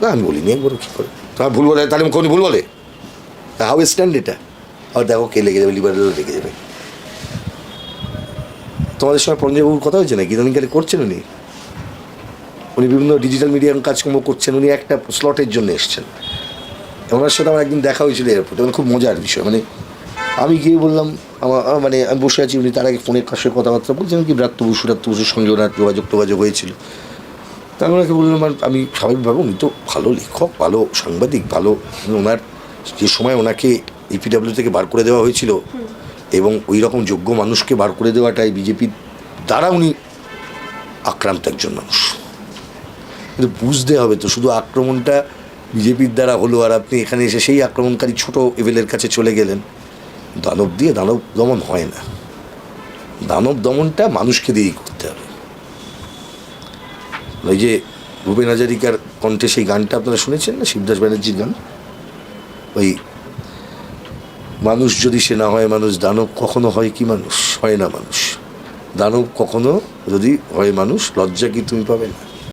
না আমি বলিনি একবার, কী করে তোমার ভুল বলে, তাহলে কোনো ভুল বলে? হাউ স্ট্যান্ড এটা? আর দেখো কে লেগে যাবে, লিবারেলও লেগে যাবে। তোমাদের সঙ্গে পঞ্জাববাবুর কথা হয়েছে নাকি? ইদানিংকালে করছেন উনি বিভিন্ন ডিজিটাল মিডিয়ার কাজকর্ম করছেন, উনি একটা স্লটের জন্য এসছেন। ওনার সাথে আমার একদিন দেখা হয়েছিল এয়ারপোর্টে, মানে খুব মজার বিষয়। মানে আমি গিয়ে বললাম, মানে আমি বসে আছি, উনি তার আগে ফোনের কাছে কথাবার্তা বলছেন কি ব্রাত্য বসুর সঙ্গে ওনার যোগাযোগ হয়েছিল। তার ওনাকে বললাম, আমি স্বাভাবিকভাবে, উনি তো ভালো লেখক, ভালো সাংবাদিক, ভালো, ওনার যে সময় ওনাকে ইপিডাব্লিউ থেকে বার করে দেওয়া হয়েছিল এবং ওই রকম যোগ্য মানুষকে বার করে দেওয়াটাই বিজেপির দ্বারা উনি আক্রান্ত একজন মানুষ। কিন্তু বুঝতে হবে তো, শুধু আক্রমণটা বিজেপির দ্বারা হলো আর আপনি এখানে এসে সেই আক্রমণকারী ছোট এভেলের কাছে চলে গেলেন। দানব দিয়ে দানব দমন হয় না, দানব দমনটা মানুষকে দিয়েই করতে হবে। ওই যে ভূপেন হাজারিকার কণ্ঠে সেই গানটা আপনারা শুনেছেন না, শিবদাস ব্যানার্জির গান, ওই মানুষ যদি সে না হয় মানুষ, দানব কখনো হয় কি মানুষ? হয় না মানুষ। দানব কখনো যদি হয় মানুষ, লজ্জা কি তুমি পাবে না?